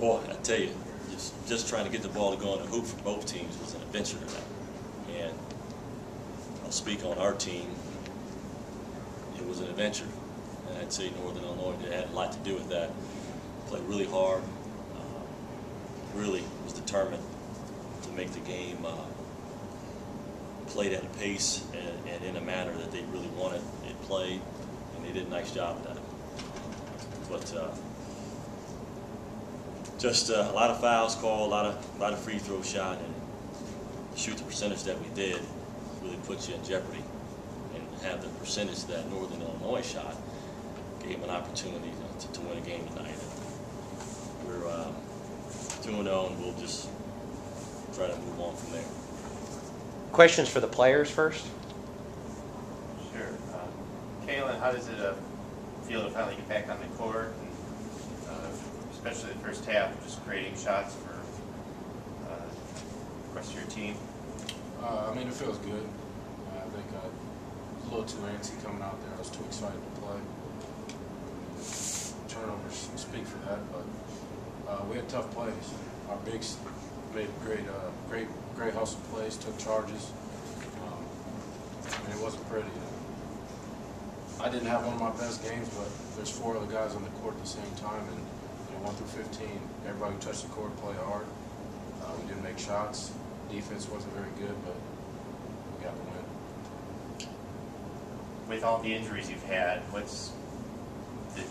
Boy, I tell you, just trying to get the ball to go in the hoop for both teams was an adventure tonight. And I'll speak on our team. It was an adventure. And I'd say Northern Illinois had a lot to do with that. Played really hard. Really was determined to make the game played at a pace and in a manner that they really wanted it played. And they did a nice job of that. But just a lot of fouls called, a lot of free throw shot, and shoot the percentage that we did really puts you in jeopardy. And have the percentage that Northern Illinois shot gave an opportunity to win a game tonight. And we're 2-0, and we'll just try to move on from there. Questions for the players first? Sure. Kalen, how does it feel to finally get back on the court, and, especially the first half, just creating shots for the rest of your team? I mean, it feels good. I think I was a little too antsy coming out there. I was too excited to play. Turnovers speak for that, but we had tough plays. Our bigs made great hustle plays, took charges. I mean, it wasn't pretty. I didn't have one of my best games, but there's 4 other guys on the court at the same time, and 1 through 15, everybody who touched the court played hard. We didn't make shots. Defense wasn't very good, but we got the win. With all the injuries you've had, what's the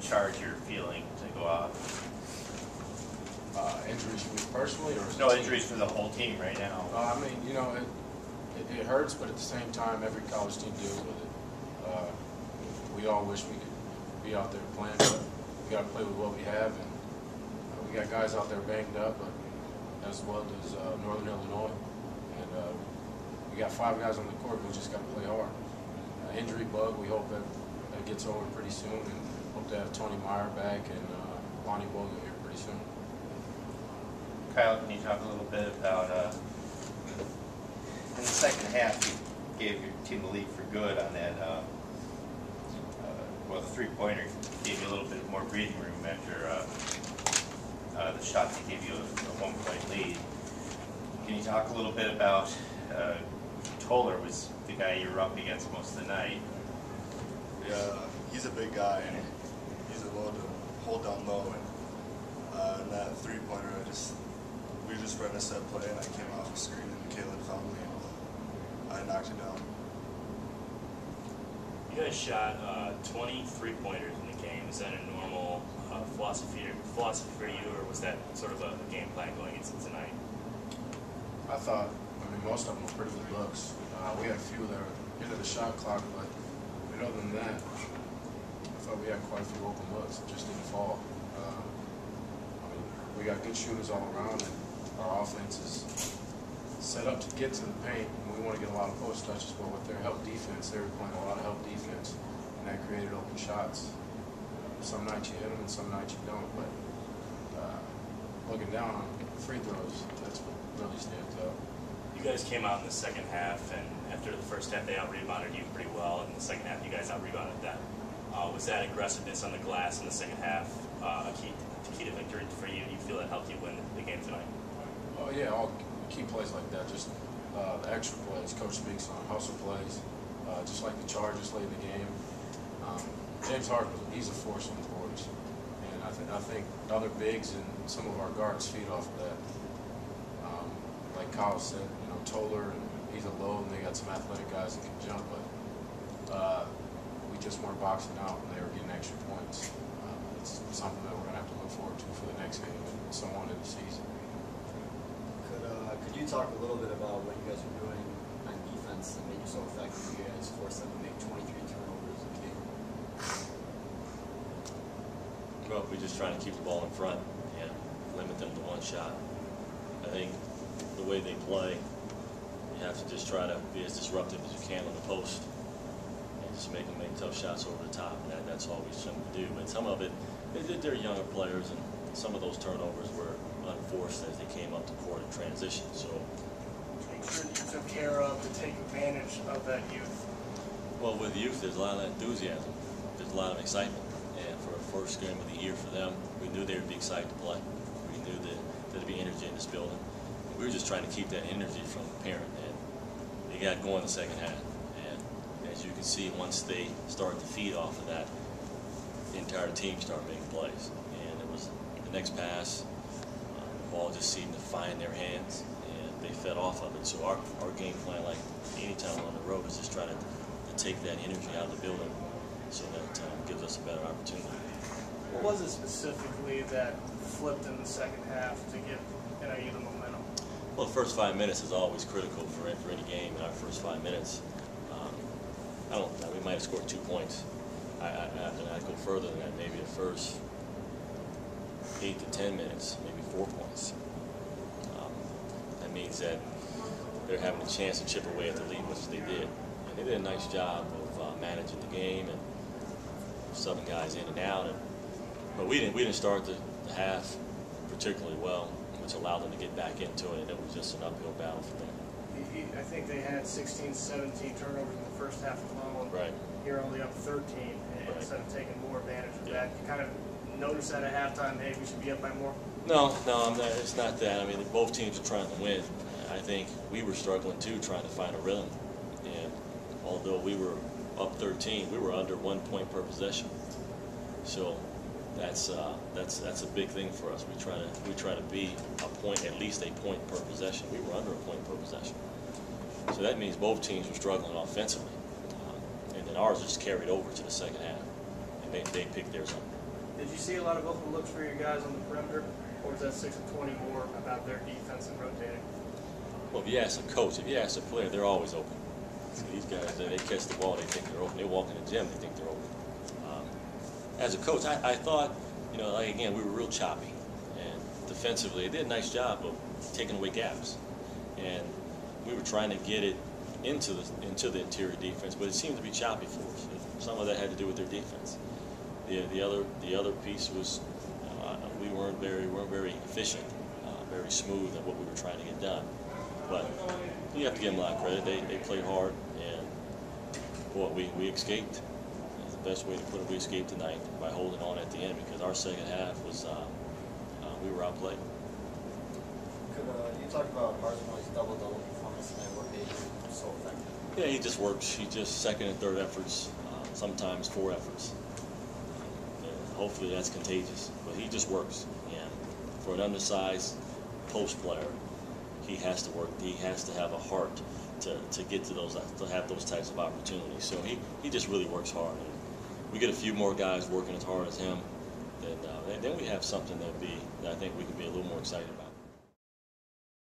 charge you're feeling to go out? Injuries for me personally, or no injuries for the whole team right now? I mean, it hurts, but at the same time, every college team deals with it. We all wish we could be out there playing, but we got to play with what we have, and we got guys out there banged up, but as well as Northern Illinois, and we got 5 guys on the court. We just got to play hard. Injury bug. We hope that gets over pretty soon, and hope to have Tony Meyer back and Lonnie Bogan here pretty soon. Kyle, can you talk a little bit about in the second half you gave your team the lead for good on that? Well, the three-pointer gave you a little bit more breathing room after the shots that gave you a 1-point lead. Can you talk a little bit about Toller was the guy you were up against most of the night? Yeah, he's a big guy, and he's a load to hold down low. And that three-pointer, we were just running a set play, and I came off the screen, and Caleb found me, and I knocked it down. You guys shot 20 three-pointers in the game. Is that a normal philosophy for you, or was that sort of a game plan going into tonight? I mean, most of them were pretty good looks. We had a few that were into the shot clock, but other than that, I thought we had quite a few open looks. It just didn't fall. I mean, we got good shooters all around, and our offense is set up to get to the paint. And we want to get a lot of post touches, but with their help defense, they were playing a lot of help defense, and that created open shots. Some nights you hit them, and some nights you don't. But looking down on free throws, that's what really stands out. You guys came out in the second half, and after the first half, they out-rebounded you pretty well. In the second half, you guys out-rebounded them. Was that aggressiveness on the glass in the second half a key to victory for you? Do you feel that helped you win the game tonight? Oh, yeah, all key plays like that. Just the extra plays. Coach speaks on hustle plays, just like the charges late in the game. James Harden, he's a force on the boards. And I think other bigs and some of our guards feed off of that. Like Kyle said, Toller, and he's a low, and they got some athletic guys that can jump, but we just weren't boxing out, and they were getting extra points. It's something that we're going to have to look forward to for the next game and so on in the season. Could you talk a little bit about what you guys are doing on defense that made you so effective? You guys forced them to make 23 turnovers in the game. Well, we're just trying to keep the ball in front and limit them to 1 shot. I think the way they play, you have to just try to be as disruptive as you can on the post and just make them make tough shots over the top. And that's all we seem to do. But some of it, they're younger players, and some of those turnovers were unforced as they came up the court in transition. So make sure you took care of to take advantage of that youth. Well, with youth, there's a lot of enthusiasm. There's a lot of excitement. And for first game of the year for them. We knew they would be excited to play. We knew that there'd be energy in this building. We were just trying to keep that energy from the parent, and they got going the second half. And as you can see, once they started to feed off of that, the entire team started making plays. And it was the next pass, the ball just seemed to find their hands, and they fed off of it. So our game plan, like any time on the road, is just trying to take that energy out of the building so that gives us a better opportunity. What was it specifically that flipped in the second half to give NIU the momentum? Well, the first 5 minutes is always critical for any game. In our first 5 minutes, we might have scored 2 points. I'd go further than that. Maybe the first 8 to 10 minutes, maybe 4 points. That means that they're having a chance to chip away at the lead, which they did. And they did a nice job of managing the game and subbing guys in and out. But we didn't start the half particularly well, which allowed them to get back into it, and it was just an uphill battle for them. I think they had 16, 17 turnovers in the first half alone. Right. You're only up 13, and instead of taking more advantage of that, you kind of notice that at halftime, hey, we should be up by more. No, it's not that. I mean, both teams are trying to win. I think we were struggling too, trying to find a rhythm. And although we were up 13, we were under 1 point per possession. So that's a big thing for us. We try to be at least a point per possession. We were under a point per possession. So that means both teams were struggling offensively, and then ours just carried over to the second half, and they picked theirs up. Did you see a lot of open looks for your guys on the perimeter, or was that 6 of 20 more about their defense and rotating? Well, if you ask a coach, if you ask a player, they're always open. So these guys, they catch the ball, they think they're open. They walk in the gym, they think they're open. As a coach, I thought, like again, we were real choppy, and defensively, they did a nice job of taking away gaps, and we were trying to get it into the interior defense, but it seemed to be choppy for us. Some of that had to do with their defense. The other piece was we weren't very efficient, very smooth at what we were trying to get done. But you have to give them a lot of credit. They played hard, and boy, we escaped. That's the best way to put it. We escaped tonight by holding on at the end, because our second half was we were outplayed. You talked about Arsenal's double-double performance tonight. What made you so effective? Yeah, he just works. He just second and third efforts, sometimes 4 efforts. And hopefully that's contagious. But he just works. And for an undersized post player, he has to work. He has to have a heart to get to those, to have those types of opportunities. So he just really works hard. And we get a few more guys working as hard as him, then we have something that I think we can be a little more excited about.